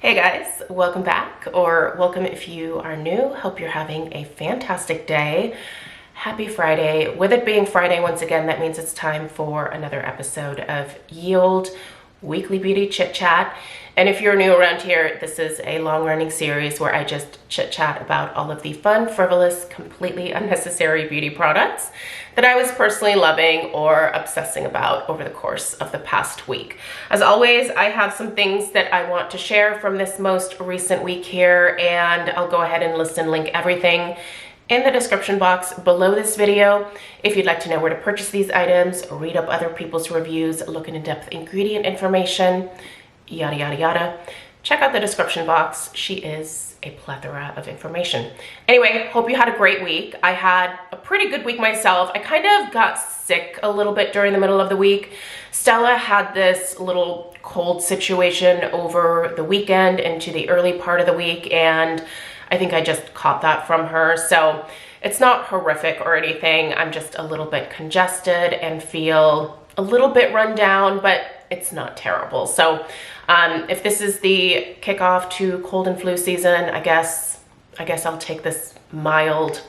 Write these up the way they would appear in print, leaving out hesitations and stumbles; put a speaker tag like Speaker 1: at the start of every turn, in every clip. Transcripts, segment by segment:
Speaker 1: Hey guys, welcome back, or welcome if you are new. Hope you're having a fantastic day. Happy Friday. With it being Friday, once again, that means it's time for another episode of Yield Weekly Beauty Chit Chat. And if you're new around here, this is a long-running series where I just chit-chat about all of the fun, frivolous, completely unnecessary beauty products that I was personally loving or obsessing about over the course of the past week. As always, I have some things that I want to share from this most recent week here, and I'll go ahead and list and link everything in the description box below this video. If you'd like to know where to purchase these items, read up other people's reviews, look into in-depth ingredient information, yada yada yada, check out the description box. She is a plethora of information. Anyway, hope you had a great week. I had a pretty good week myself. I kind of got sick a little bit during the middle of the week. Stella had this little cold situation over the weekend into the early part of the week, and I think I just caught that from her. So it's not horrific or anything. I'm just a little bit congested and feel a little bit run down, but it's not terrible. So if this is the kickoff to cold and flu season, I guess I'll take this mild,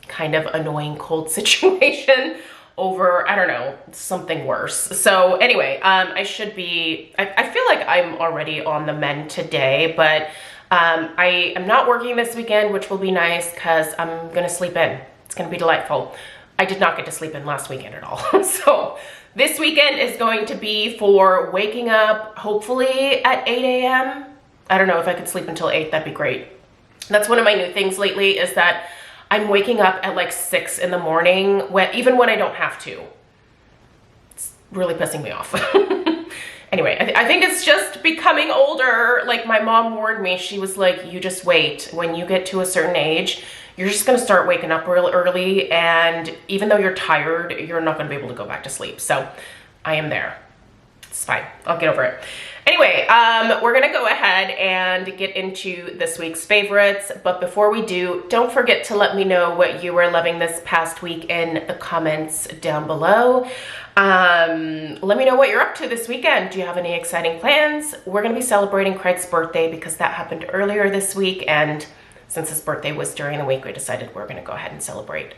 Speaker 1: kind of annoying cold situation over, I don't know, something worse. So anyway, I feel like I'm already on the mend today, but I am not working this weekend, which will be nice because I'm gonna sleep in. It's gonna be delightful. I did not get to sleep in last weekend at all. So this weekend is going to be for waking up, hopefully at 8 a.m. I don't know if I could sleep until 8, that'd be great. That's one of my new things lately, is that I'm waking up at like 6 in the morning, even when I don't have to. It's really pissing me off. Anyway, I think it's just becoming older. Like, my mom warned me. She was like, you just wait. When you get to a certain age, you're just gonna start waking up real early, and even though you're tired, you're not gonna be able to go back to sleep. So I am there. It's fine. I'll get over it. Anyway, we're gonna go ahead and get into this week's favorites. But before we do, don't forget to let me know what you were loving this past week in the comments down below. Let me know what you're up to this weekend. Do you have any exciting plans? We're gonna be celebrating Craig's birthday because that happened earlier this week, and since his birthday was during the week, we decided we're gonna go ahead and celebrate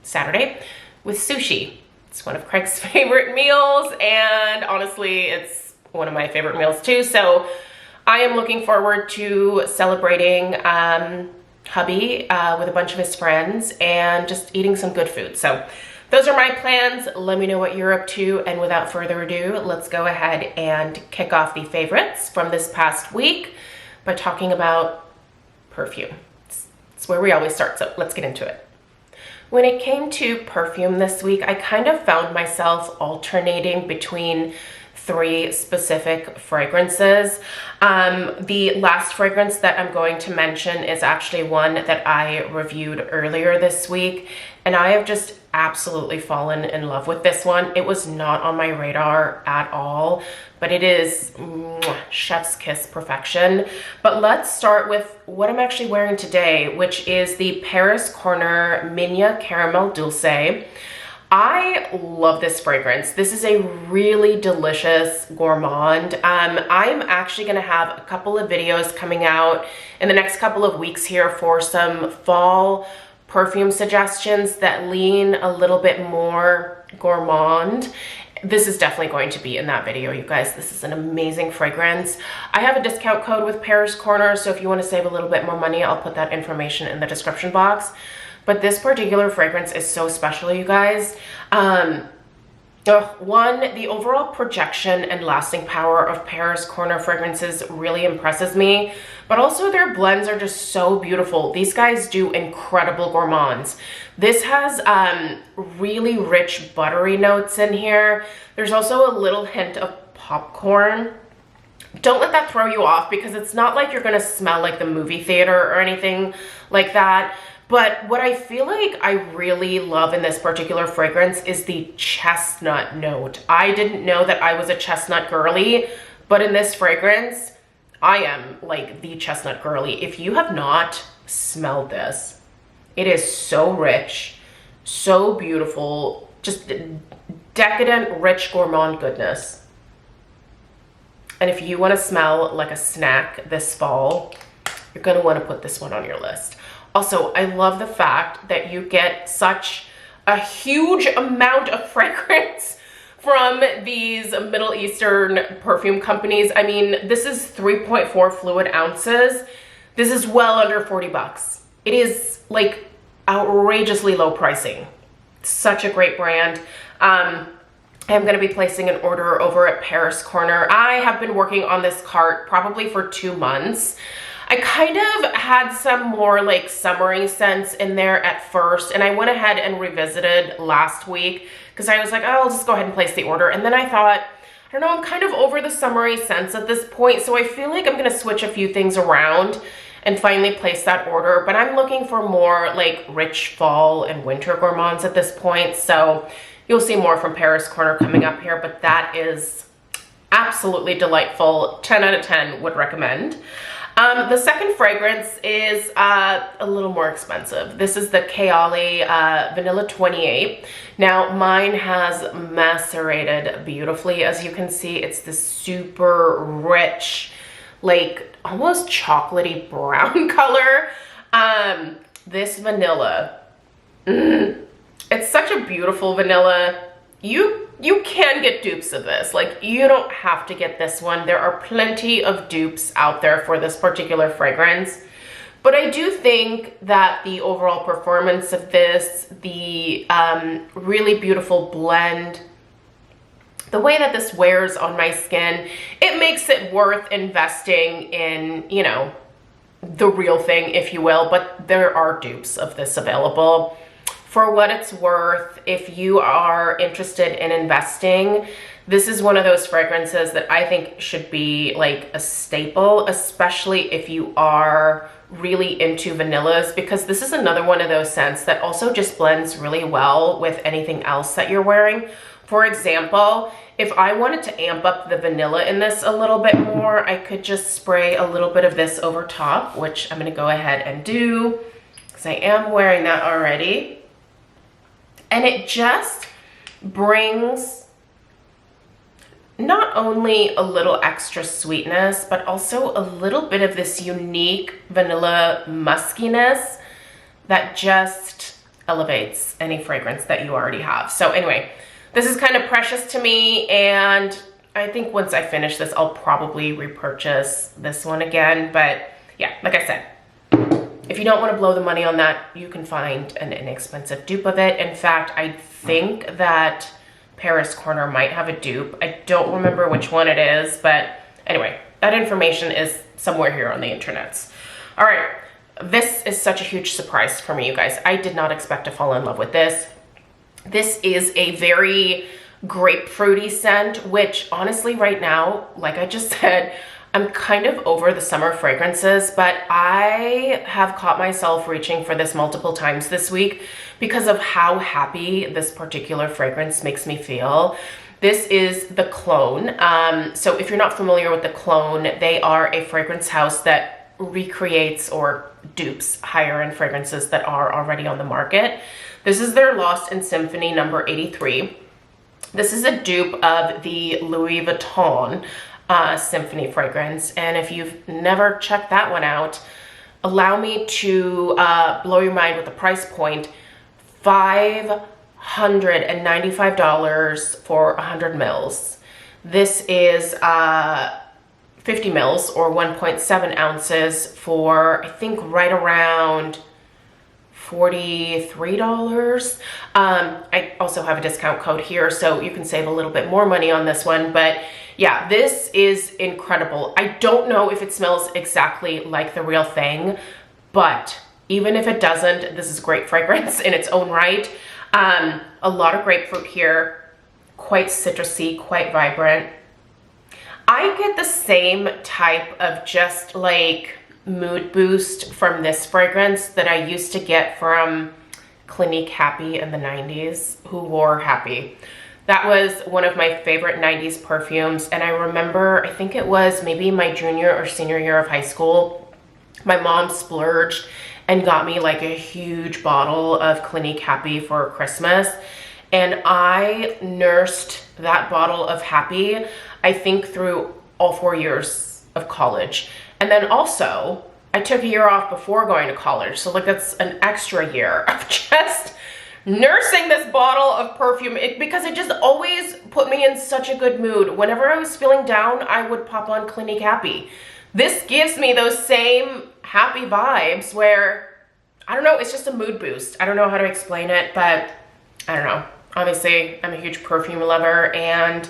Speaker 1: Saturday with sushi. It's one of Craig's favorite meals, and honestly, it's one of my favorite meals too. So I am looking forward to celebrating hubby with a bunch of his friends and just eating some good food. So those are my plans. Let me know what you're up to. And without further ado, let's go ahead and kick off the favorites from this past week by talking about perfume. It's where we always start, so let's get into it. When it came to perfume this week, I kind of found myself alternating between 3 specific fragrances. The last fragrance that I'm going to mention is actually one that I reviewed earlier this week, and I have just absolutely fallen in love with this one. It was not on my radar at all, but it is chef's kiss perfection. But let's start with what I'm actually wearing today, which is the Paris Corner Migne Caramel Dulce. I love this fragrance. This is a really delicious gourmand. I'm actually gonna have a couple of videos coming out in the next couple of weeks here for some fall perfume suggestions that lean a little bit more gourmand. This is definitely going to be in that video, you guys. This is an amazing fragrance. I have a discount code with Paris Corner, so if you want to save a little bit more money, I'll put that information in the description box. But this particular fragrance is so special, you guys. One, the overall projection and lasting power of Paris Corner fragrances really impresses me, but also their blends are just so beautiful. These guys do incredible gourmands. This has really rich buttery notes in here. There's also a little hint of popcorn. Don't let that throw you off, because it's not like you're gonna smell like the movie theater or anything like that. But what I feel like I really love in this particular fragrance is the chestnut note. I didn't know that I was a chestnut girly, but in this fragrance, I am like the chestnut girly. If you have not smelled this, it is so rich, so beautiful, just decadent, rich gourmand goodness. And if you want to smell like a snack this fall, you're going to want to put this one on your list. Also, I love the fact that you get such a huge amount of fragrance from these Middle Eastern perfume companies. I mean, this is 3.4 fluid ounces. This is well under 40 bucks. It is like outrageously low pricing. Such a great brand. I'm going to be placing an order over at Paris Corner. I have been working on this cart probably for 2 months. I kind of had some more like summery scents in there at first, and I went ahead and revisited last week because I was like, oh, I'll just go ahead and place the order. And then I thought, I don't know, I'm kind of over the summery scents at this point, so I feel like I'm going to switch a few things around and finally place that order. But I'm looking for more like rich fall and winter gourmands at this point, so you'll see more from Paris Corner coming up here, but that is absolutely delightful. 10 out of 10 would recommend. The second fragrance is a little more expensive. This is the Kayali Vanilla 28. Now, mine has macerated beautifully. As you can see, it's this super rich, like almost chocolatey brown color. This vanilla, it's such a beautiful vanilla. You can get dupes of this. Like, you don't have to get this one. There are plenty of dupes out there for this particular fragrance. But I do think that the overall performance of this, the really beautiful blend, the way that this wears on my skin, it makes it worth investing in, you know, the real thing, if you will. But there are dupes of this available. For what it's worth, if you are interested in investing, this is one of those fragrances that I think should be like a staple, especially if you are really into vanillas, because this is another one of those scents that also just blends really well with anything else that you're wearing. For example, if I wanted to amp up the vanilla in this a little bit more, I could just spray a little bit of this over top, which I'm going to go ahead and do because I am wearing that already. And it just brings not only a little extra sweetness, but also a little bit of this unique vanilla muskiness that just elevates any fragrance that you already have. So anyway, this is kind of precious to me, and I think once I finish this, I'll probably repurchase this one again. But yeah, like I said, if you don't want to blow the money on that, you can find an inexpensive dupe of it. In fact, I think that Paris Corner might have a dupe. I don't remember which one it is, but anyway, that information is somewhere here on the internets. All right, this is such a huge surprise for me, you guys. I did not expect to fall in love with this. This is a very grapefruity scent, which honestly right now, like I just said, I'm kind of over the summer fragrances, but I have caught myself reaching for this multiple times this week because of how happy this particular fragrance makes me feel. This is the Clone. So if you're not familiar with the Clone, they are a fragrance house that recreates or dupes higher end fragrances that are already on the market. This is their Lost in Symphony number 83. This is a dupe of the Louis Vuitton Symphony fragrance, and if you've never checked that one out, allow me to blow your mind with the price point. $595 for 100 mils. This is 50 mils or 1.7 ounces for I think right around $43. I also have a discount code here, so you can save a little bit more money on this one. But yeah, this is incredible. I don't know if it smells exactly like the real thing, but even if it doesn't, this is great fragrance in its own right. A lot of grapefruit here, quite citrusy, quite vibrant. I get the same type of just like mood boost from this fragrance that I used to get from Clinique Happy in the 90s. Who wore Happy? That was one of my favorite 90s perfumes, and I remember, I think it was maybe my junior or senior year of high school, my mom splurged and got me like a huge bottle of Clinique Happy for Christmas, and I nursed that bottle of Happy, I think through all 4 years of college. And then also, I took a year off before going to college. So like that's an extra year of just nursing this bottle of perfume because it just always put me in such a good mood. Whenever I was feeling down, I would pop on Clinique Happy. This gives me those same happy vibes where, I don't know, it's just a mood boost. I don't know how to explain it, but I don't know. Obviously, I'm a huge perfume lover, and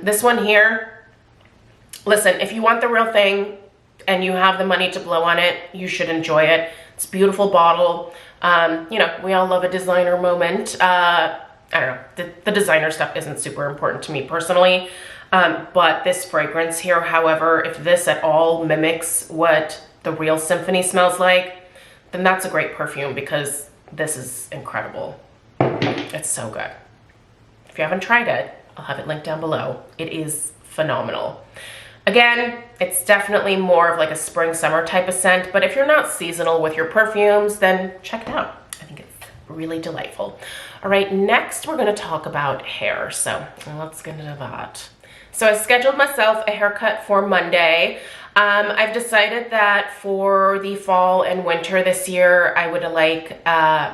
Speaker 1: this one here, listen, if you want the real thing and you have the money to blow on it, you should enjoy it. It's a beautiful bottle. You know, we all love a designer moment. I don't know, the designer stuff isn't super important to me personally, but this fragrance here, however, if this at all mimics what the real Symphony smells like, then that's a great perfume because this is incredible. It's so good. If you haven't tried it, I'll have it linked down below. It is phenomenal. Again, it's definitely more of like a spring summer type of scent, but if you're not seasonal with your perfumes, then check it out. I think it's really delightful. All right, next we're gonna talk about hair. So let's get into that. So I scheduled myself a haircut for Monday. I've decided that for the fall and winter this year, I would like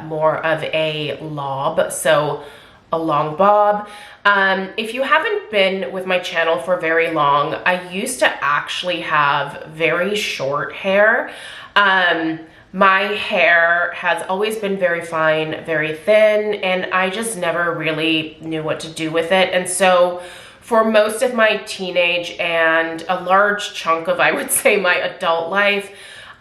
Speaker 1: more of a lob, so a long bob. If you haven't been with my channel for very long, I used to actually have very short hair. My hair has always been very fine, very thin, and I just never really knew what to do with it. And so for most of my teenage and a large chunk of, I would say, my adult life,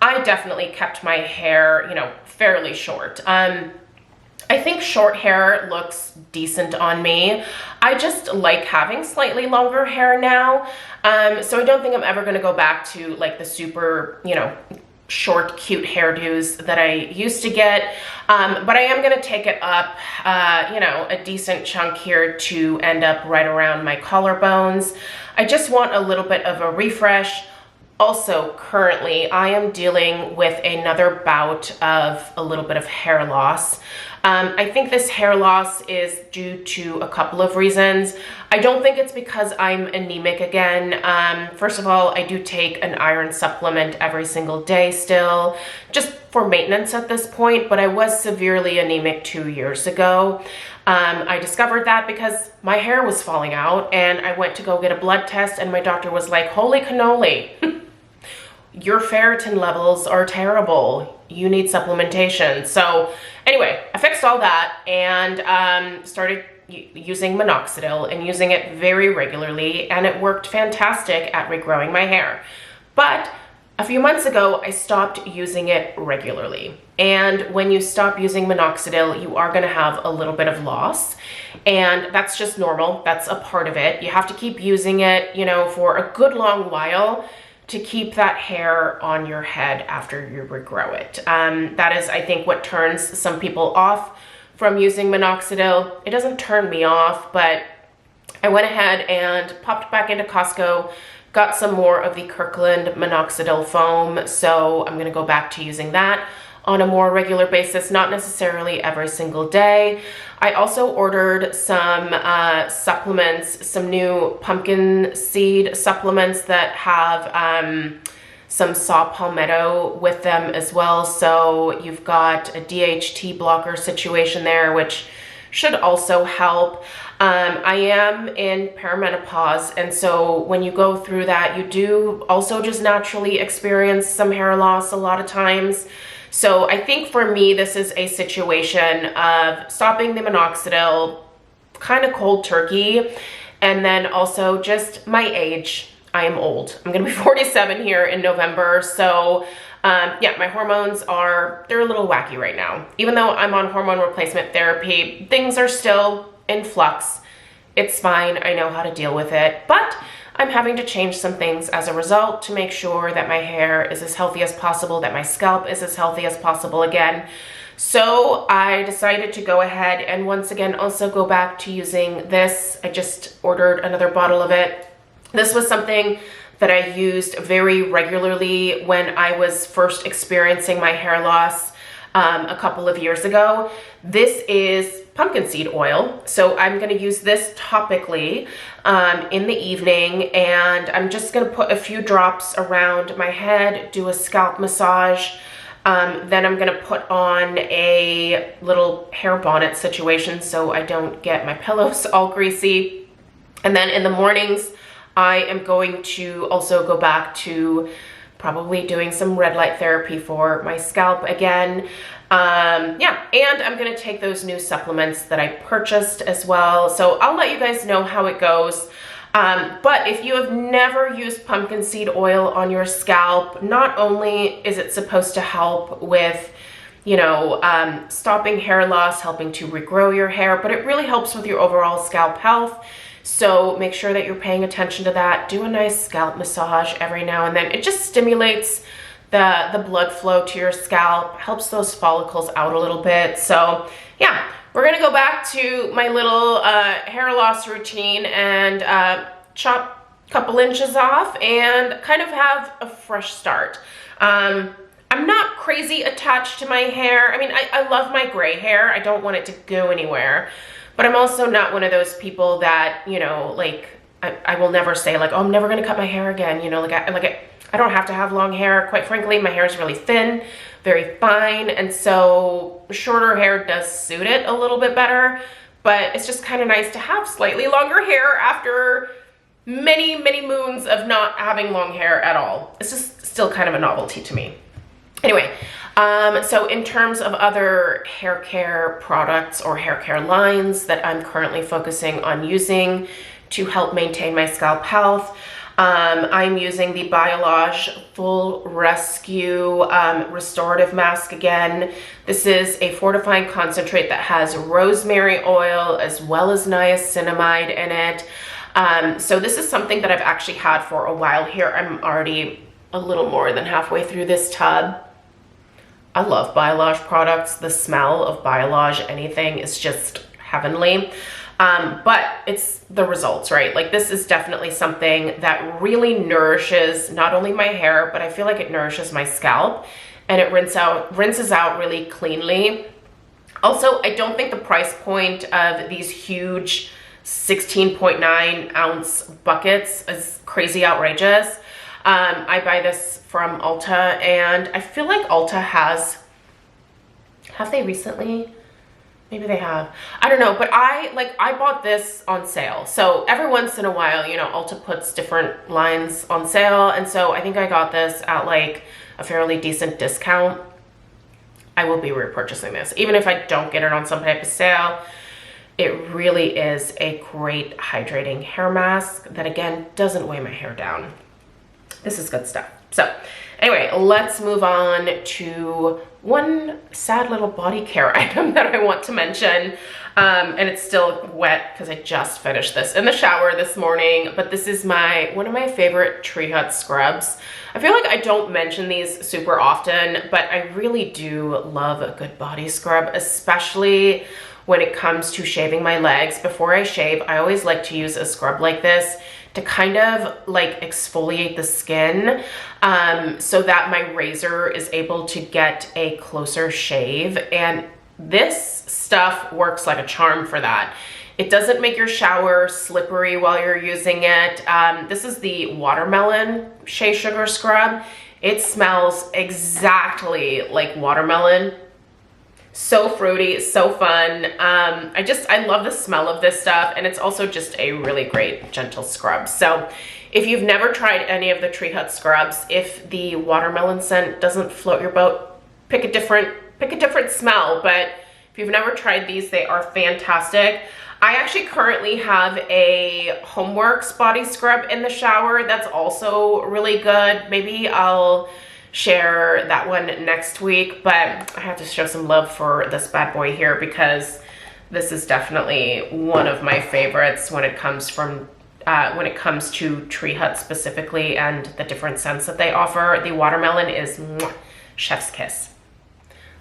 Speaker 1: I definitely kept my hair, you know, fairly short. I think short hair looks decent on me. I just like having slightly longer hair now. So I don't think I'm ever gonna go back to like the super, you know, short, cute hairdos that I used to get. But I am gonna take it up, you know, a decent chunk here to end up right around my collarbones. I just want a little bit of a refresh. Also, currently, I am dealing with another bout of a little bit of hair loss. I think this hair loss is due to a couple of reasons. I don't think it's because I'm anemic again. First of all, I do take an iron supplement every single day still, just for maintenance at this point, but I was severely anemic 2 years ago. I discovered that because my hair was falling out and I went to go get a blood test and my doctor was like, holy cannoli, your ferritin levels are terrible. You need supplementation. So anyway, I fixed all that and started using minoxidil and using it very regularly, and it worked fantastic at regrowing my hair. But a few months ago, I stopped using it regularly. And when you stop using minoxidil, you are gonna have a little bit of loss. And that's just normal, that's a part of it. You have to keep using it, you know, for a good long while to keep that hair on your head after you regrow it. That is, I think, what turns some people off from using minoxidil. It doesn't turn me off, but I went ahead and popped back into Costco, got some more of the Kirkland minoxidil foam, so I'm gonna go back to using that on a more regular basis, not necessarily every single day. I also ordered some supplements, some new pumpkin seed supplements that have some saw palmetto with them as well. So you've got a DHT blocker situation there, which should also help. I am in perimenopause, and so when you go through that, you do also just naturally experience some hair loss a lot of times. So I think for me, this is a situation of stopping the minoxidil, kind of cold turkey, and then also just my age. I am old. I'm gonna be 47 here in November, so yeah, my hormones they're a little wacky right now. Even though I'm on hormone replacement therapy, things are still in flux. It's fine, I know how to deal with it, but I'm having to change some things as a result to make sure that my hair is as healthy as possible, that my scalp is as healthy as possible again. So I decided to go ahead and once again also go back to using this. I just ordered another bottle of it. This was something that I used very regularly when I was first experiencing my hair loss a couple of years ago. This is pumpkin seed oil. So I'm going to use this topically in the evening, and I'm just going to put a few drops around my head, do a scalp massage. Then I'm going to put on a little hair bonnet situation so I don't get my pillows all greasy. And then in the mornings, I am going to also go back to probably doing some red light therapy for my scalp again. Yeah, and I'm gonna take those new supplements that I purchased as well. So I'll let you guys know how it goes. But if you have never used pumpkin seed oil on your scalp, not only is it supposed to help with, you know, stopping hair loss, helping to regrow your hair, but it really helps with your overall scalp health. So make sure that you're paying attention to that. Do a nice scalp massage every now and then. It just stimulates the blood flow to your scalp, helps those follicles out a little bit. So yeah, we're gonna go back to my little hair loss routine and chop a couple inches off and kind of have a fresh start. I'm not crazy attached to my hair. I mean, I love my gray hair. I don't want it to go anywhere. But I'm also not one of those people that, you know, like, I will never say like, oh, I'm never gonna cut my hair again. You know, I don't have to have long hair. Quite frankly, my hair is really thin, very fine. And so shorter hair does suit it a little bit better, but it's just kind of nice to have slightly longer hair after many, many moons of not having long hair at all. It's just still kind of a novelty to me. Anyway, so in terms of other hair care products or hair care lines that I'm currently focusing on using to help maintain my scalp health, I'm using the Biolage Full Rescue Restorative Mask again. This is a fortifying concentrate that has rosemary oil as well as niacinamide in it. So this is something that I've actually had for a while here. I'm already a little more than halfway through this tub. I love Biolage products. The smell of Biolage anything is just heavenly. But it's the results, right? Like, this is definitely something that really nourishes not only my hair, but I feel like it nourishes my scalp, and it rinses out really cleanly. Also, I don't think the price point of these huge 16.9 ounce buckets is crazy outrageous. I buy this from Ulta, and I feel like Ulta have they recently? Maybe they have. I don't know, but I bought this on sale. So every once in a while, you know, Ulta puts different lines on sale. And so I think I got this at like a fairly decent discount. I will be repurchasing this. Even if I don't get it on some type of sale, it really is a great hydrating hair mask that, again, doesn't weigh my hair down. This is good stuff. So anyway, let's move on to one sad little body care item that I want to mention. And it's still wet because I just finished this in the shower this morning, but this is one of my favorite Tree Hut scrubs. I feel like I don't mention these super often, but I really do love a good body scrub, especially when it comes to shaving my legs. Before I shave, I always like to use a scrub like this to kind of like exfoliate the skin so that my razor is able to get a closer shave. And this stuff works like a charm for that. It doesn't make your shower slippery while you're using it. This is the watermelon shea sugar scrub. It smells exactly like watermelon. So fruity, so fun. I love the smell of this stuff, and it's also just a really great gentle scrub. So if you've never tried any of the Tree Hut scrubs, if the watermelon scent doesn't float your boat, pick a different smell. But if you've never tried these, they are fantastic. I actually currently have a Homeworks body scrub in the shower that's also really good. Maybe I'll share that one next week, but I have to show some love for this bad boy here because this is definitely one of my favorites when it comes to Tree Hut specifically and the different scents that they offer. The watermelon is chef's kiss.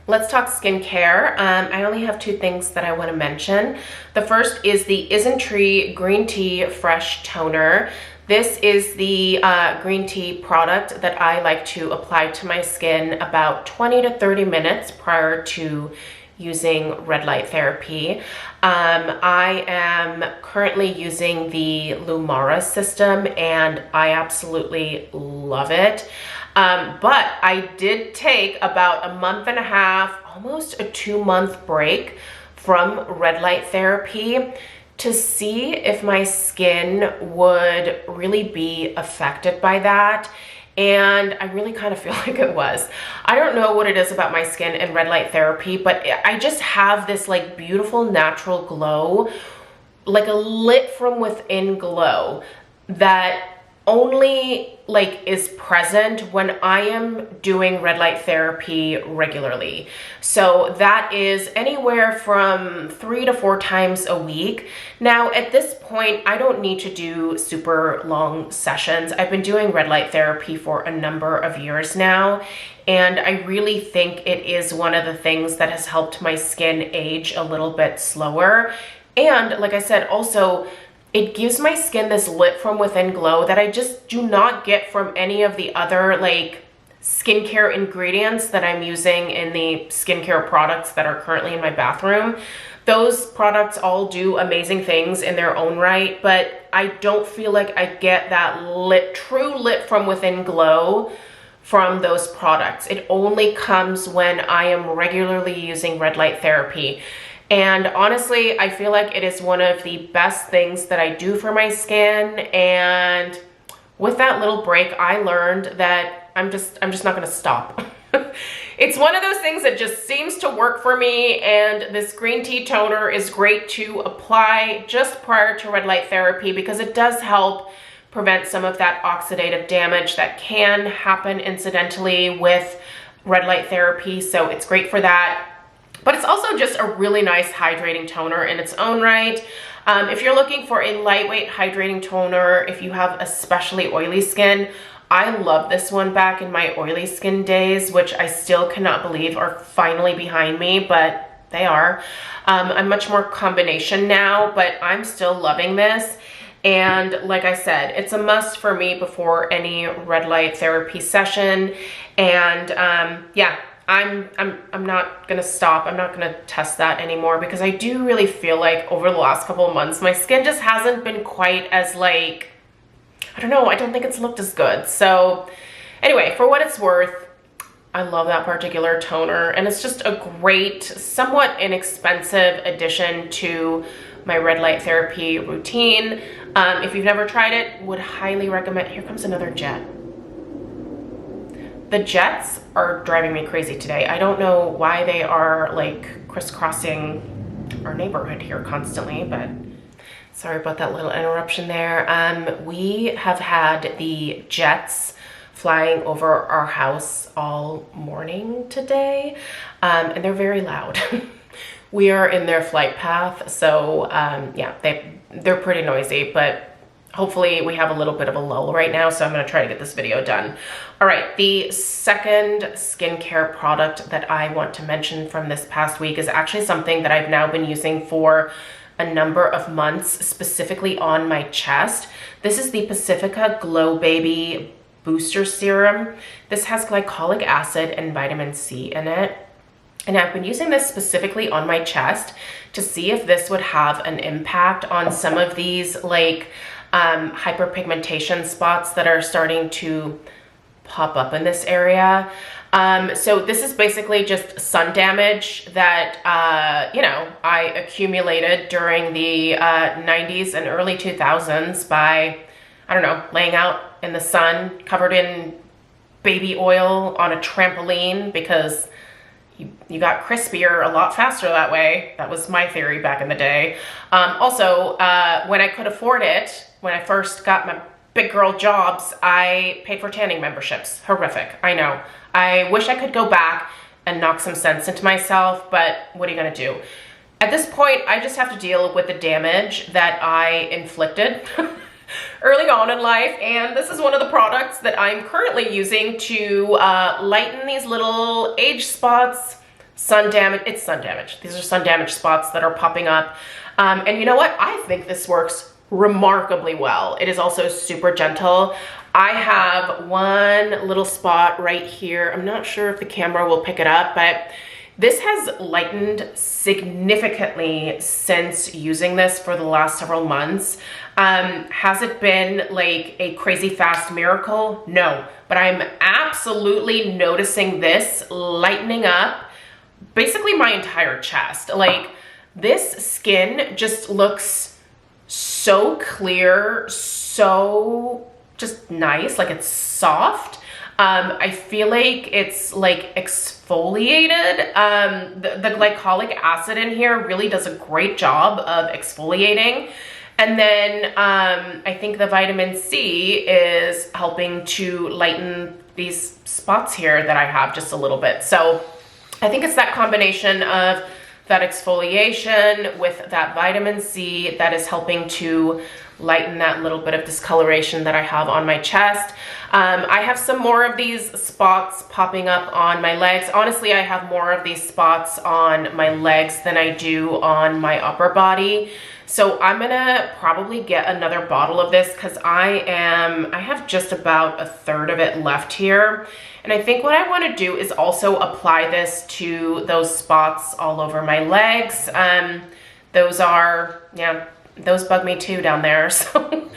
Speaker 1: Let's talk skincare. I only have two things that I want to mention. The first is the Isntree Green Tea Fresh Toner. This is the green tea product that I like to apply to my skin about 20 to 30 minutes prior to using red light therapy. I am currently using the Lumara system and I absolutely love it. But I did take about a month and a half, almost a 2-month break from red light therapy to see if my skin would really be affected by that. And I really kind of feel like it was. I don't know what it is about my skin and red light therapy, but I just have this like beautiful natural glow, like a lit from within glow that only like is present when I am doing red light therapy regularly. So that is anywhere from 3 to 4 times a week. Now at this point, I don't need to do super long sessions. I've been doing red light therapy for a number of years now, and I really think it is one of the things that has helped my skin age a little bit slower. And like I said, also, it gives my skin this lit from within glow that I just do not get from any of the other like skincare ingredients that I'm using in the skincare products that are currently in my bathroom. Those products all do amazing things in their own right, but I don't feel like I get that true lit from within glow from those products. It only comes when I am regularly using red light therapy. And honestly, I feel like it is one of the best things that I do for my skin. And with that little break, I learned that I'm just not gonna stop. It's one of those things that just seems to work for me, and this green tea toner is great to apply just prior to red light therapy because it does help prevent some of that oxidative damage that can happen incidentally with red light therapy. So it's great for that. But it's also just a really nice hydrating toner in its own right. If you're looking for a lightweight hydrating toner, if you have especially oily skin, I love this one back in my oily skin days, which I still cannot believe are finally behind me, but they are. I'm much more combination now, but I'm still loving this. And like I said, it's a must for me before any red light therapy session. And yeah. I'm not gonna stop. I'm not gonna test that anymore because I do really feel like over the last couple of months, my skin just hasn't been quite as like, I don't know, I don't think it's looked as good. So anyway, for what it's worth, I love that particular toner, and it's just a great, somewhat inexpensive addition to my red light therapy routine. If you've never tried it, would highly recommend. Here comes another jet. The jets are driving me crazy today. I don't know why they are like crisscrossing our neighborhood here constantly, but sorry about that little interruption there. We have had the jets flying over our house all morning today, and they're very loud. We are in their flight path, so yeah, they're pretty noisy, but hopefully we have a little bit of a lull right now, so I'm gonna try to get this video done. All right, the second skincare product that I want to mention from this past week is actually something that I've now been using for a number of months, specifically on my chest. This is the Pacifica Glow Baby Booster Serum. This has glycolic acid and vitamin C in it. And I've been using this specifically on my chest to see if this would have an impact on some of these like hyperpigmentation spots that are starting to pop up in this area. So this is basically just sun damage that, you know, I accumulated during the 90s and early 2000s by, I don't know, laying out in the sun covered in baby oil on a trampoline because you got crispier a lot faster that way. That was my theory back in the day. Also, when I could afford it, when I first got my big girl jobs, I paid for tanning memberships. Horrific, I know. I wish I could go back and knock some sense into myself, but what are you gonna do? At this point, I just have to deal with the damage that I inflicted early on in life, and this is one of the products that I'm currently using to lighten these little age spots, sun damage. It's sun damage. These are sun damage spots that are popping up. And you know what? I think this works remarkably well. It is also super gentle. I have one little spot right here. I'm not sure if the camera will pick it up, but This has lightened significantly since using this for the last several months. Has it been like a crazy fast miracle? No, but I'm absolutely noticing this lightening up basically my entire chest. Like, this skin just looks so clear, so just nice, like it's soft. I feel like it's like exfoliated. The glycolic acid in here really does a great job of exfoliating. And then I think the vitamin C is helping to lighten these spots here that I have just a little bit. So I think it's that combination of that exfoliation with that vitamin C that is helping to lighten that little bit of discoloration that I have on my chest. I have some more of these spots popping up on my legs. Honestly, I have more of these spots on my legs than I do on my upper body. So I'm gonna probably get another bottle of this because I have just about a third of it left here. And I think what I want to do is also apply this to those spots all over my legs. Those bug me too down there. So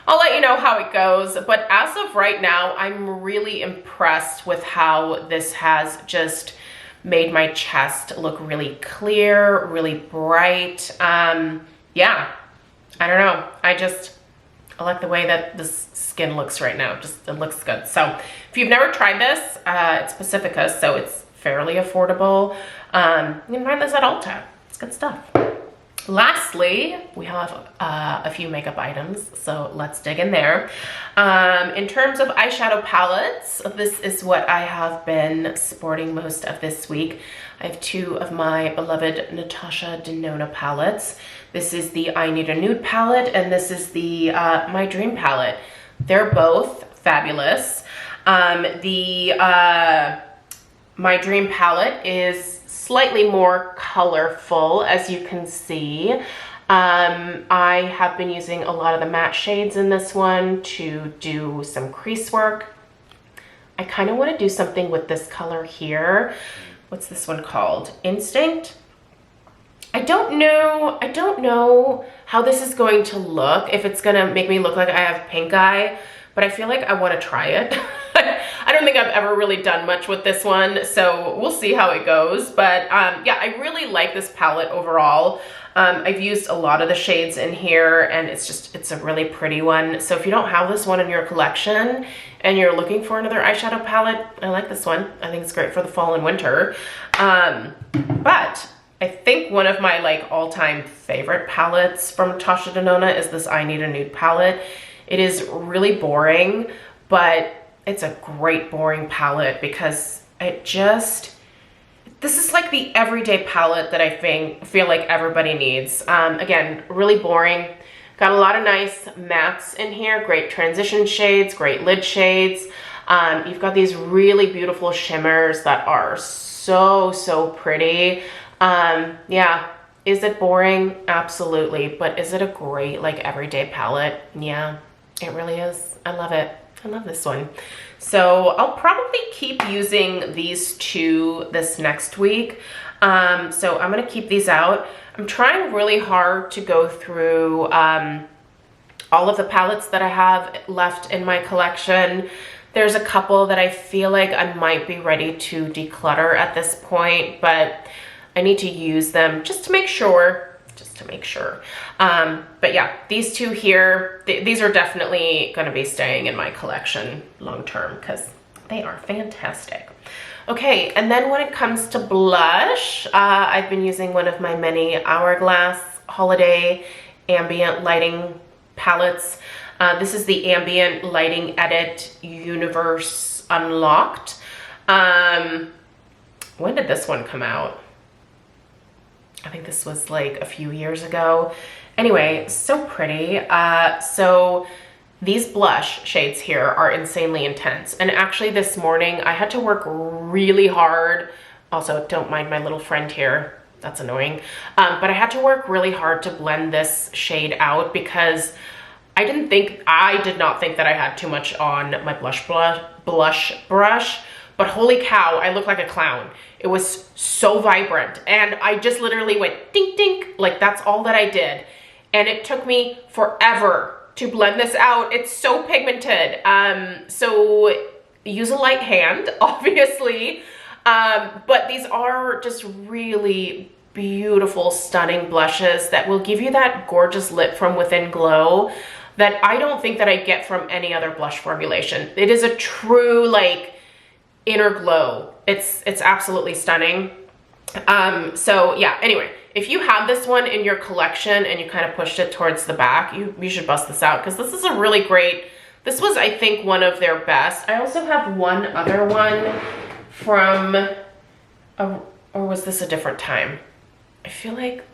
Speaker 1: I'll let you know how it goes. But as of right now, I'm really impressed with how this has just made my chest look really clear, really bright. Yeah, I don't know. I like the way that this skin looks right now. Just, it looks good. So if you've never tried this, it's Pacifica, so it's fairly affordable. You can find this at Ulta. It's good stuff. Lastly, we have a few makeup items, so let's dig in there. In terms of eyeshadow palettes, this is what I have been sporting most of this week. I have two of my beloved Natasha Denona palettes. This is the I Need a Nude palette, and this is the My Dream palette. They're both fabulous. The My Dream palette is slightly more colorful, as you can see. I have been using a lot of the matte shades in this one to do some crease work. I kind of want to do something with this color here. What's this one called? Instinct? I don't know how this is going to look, if it's gonna make me look like I have pink eye, but I feel like I want to try it. I don't think I've ever really done much with this one, so we'll see how it goes. But yeah, I really like this palette overall. I've used a lot of the shades in here, and it's a really pretty one. So if you don't have this one in your collection and you're looking for another eyeshadow palette, I like this one. I think it's great for the fall and winter. But I think one of my like all-time favorite palettes from Natasha Denona is this I Need a Nude palette. It is really boring, but it's a great boring palette because this is like the everyday palette that I feel like everybody needs. Again, really boring. Got a lot of nice mattes in here, great transition shades, great lid shades. You've got these really beautiful shimmers that are so pretty. Yeah, is it boring? Absolutely. But is it a great like everyday palette? Yeah, it really is. I love it. I love this one. So I'll probably keep using these two this next week. So I'm gonna keep these out. I'm trying really hard to go through all of the palettes that I have left in my collection. There's a couple that I feel like I might be ready to declutter at this point, but I need to use them just to make sure. But yeah, these two here, these are definitely going to be staying in my collection long term because they are fantastic. Okay, and then when it comes to blush, I've been using one of my many Hourglass Holiday Ambient Lighting palettes. This is the Ambient Lighting Edit Universe Unlocked. When did this one come out? I think this was like a few years ago. Anyway, so pretty. So these blush shades here are insanely intense. And actually this morning I had to work really hard. Also, don't mind my little friend here. That's annoying. But I had to work really hard to blend this shade out because I did not think that I had too much on my blush brush. but holy cow, I look like a clown. It was so vibrant, and I just literally went dink dink, like that's all that I did. And it took me forever to blend this out. It's so pigmented. So use a light hand, obviously. But these are just really beautiful, stunning blushes that will give you that gorgeous lip from within glow that I don't think that I get from any other blush formulation. It is a true like inner glow. It's absolutely stunning. So yeah, anyway, if you have this one in your collection and you kind of pushed it towards the back, you should bust this out, because this is a really great, this was, I think, one of their best. I also have one other one from, or was this a different time? I feel like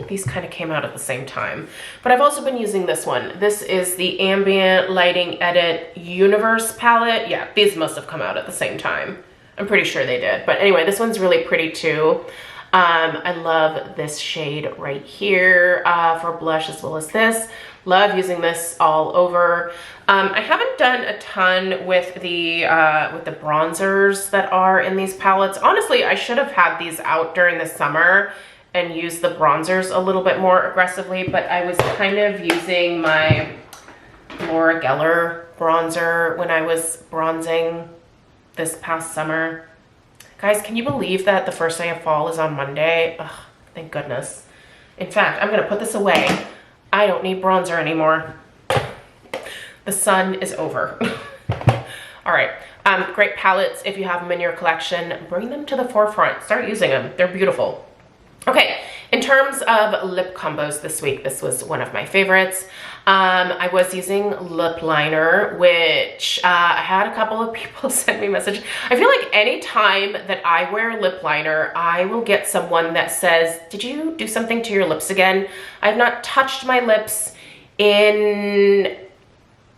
Speaker 1: these kind of came out at the same time, but I've also been using this one. This is the Ambient Lighting Edit Universe palette. Yeah, these must have come out at the same time. I'm pretty sure they did. But anyway, this one's really pretty too. I love this shade right here for blush, as well as this. Love using this all over. I haven't done a ton with the bronzers that are in these palettes. Honestly, I should have had these out during the summer and used the bronzers a little bit more aggressively, but I was kind of using my Laura Geller bronzer when I was bronzing this past summer. Guys, can you believe that the first day of fall is on Monday? Ugh, thank goodness. In fact, I'm gonna put this away. I don't need bronzer anymore. The sun is over. All right, great palettes. If you have them in your collection, bring them to the forefront. Start using them, they're beautiful. Okay, in terms of lip combos this week, this was one of my favorites. I was using lip liner, which I had a couple of people send me a message. I feel like anytime that I wear lip liner, I will get someone that says, did you do something to your lips again? I have not touched my lips in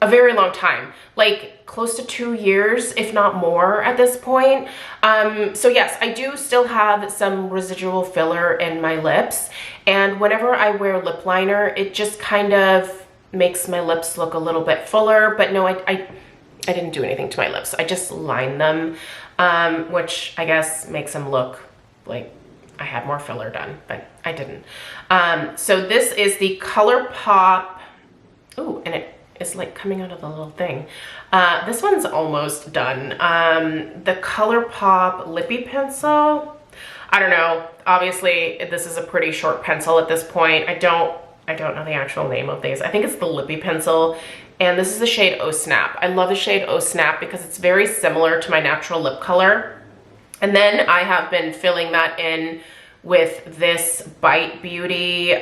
Speaker 1: a very long time, like close to 2 years, if not more at this point. So yes, I do still have some residual filler in my lips, and whenever I wear lip liner, it just kind of makes my lips look a little bit fuller. But no, I didn't do anything to my lips. I just lined them, which I guess makes them look like I had more filler done, but I didn't. So this is the ColourPop. Ooh, and it is like coming out of the little thing. This one's almost done. The ColourPop Lippie pencil. I don't know. Obviously, this is a pretty short pencil at this point. I don't know the actual name of these. I think it's the Lippie pencil, and this is the shade Oh Snap. I love the shade Oh Snap because it's very similar to my natural lip color. And then I have been filling that in with this Bite Beauty,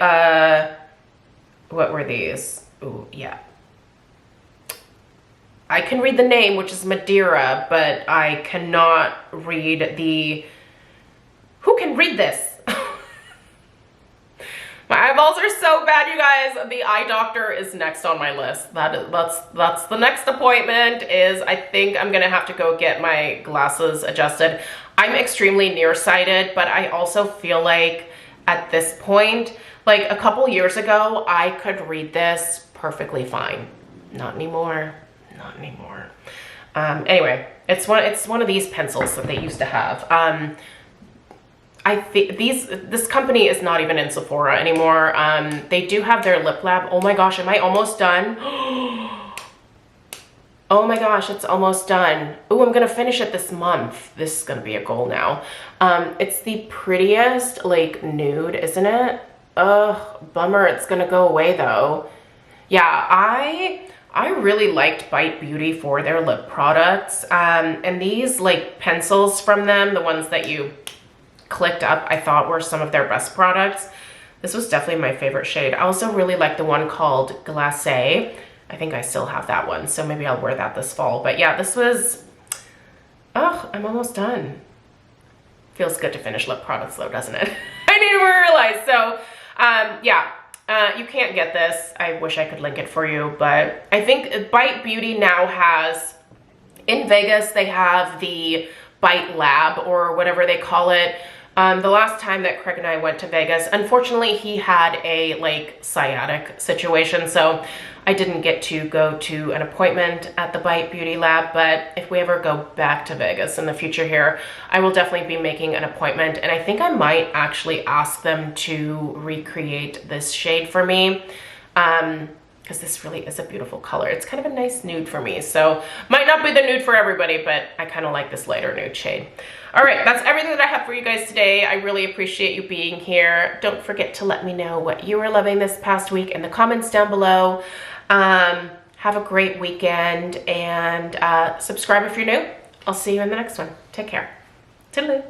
Speaker 1: what were these? Ooh, yeah. I can read the name, which is Madeira, but I cannot read the, who can read this? My eyeballs are so bad, you guys. The eye doctor is next on my list. That's the next appointment. Is I think I'm gonna have to go get my glasses adjusted. I'm extremely nearsighted, but I also feel like at this point, like a couple years ago, I could read this perfectly fine. Not anymore. Not anymore. Anyway, it's one of these pencils that they used to have. I think this company is not even in Sephora anymore. They do have their lip lab. Oh my gosh, am I almost done? Oh my gosh, it's almost done. Oh, I'm gonna finish it this month. This is gonna be a goal now. It's the prettiest like nude, isn't it? Ugh, bummer, it's gonna go away though. Yeah, I really liked Bite Beauty for their lip products. And these like pencils from them, the ones that you clicked up, I thought were some of their best products. This was definitely my favorite shade. I also really like the one called Glacé. I think I still have that one, so maybe I'll wear that this fall. But yeah, this was, oh, I'm almost done. Feels good to finish lip products though, doesn't it? I didn't even realize. So yeah, you can't get this. I wish I could link it for you, but I think Bite Beauty now has, in Vegas, they have the Bite Lab or whatever they call it. The last time that Craig and I went to Vegas, unfortunately he had a like sciatic situation, so I didn't get to go to an appointment at the Bite Beauty Lab, but if we ever go back to Vegas in the future here, I will definitely be making an appointment, and I think I might actually ask them to recreate this shade for me, because this really is a beautiful color. It's kind of a nice nude for me, so might not be the nude for everybody, but I kind of like this lighter nude shade. All right, that's everything that I have for you guys today. I really appreciate you being here. Don't forget to let me know what you were loving this past week in the comments down below. Have a great weekend, and subscribe if you're new. I'll see you in the next one. Take care. Toodaloo.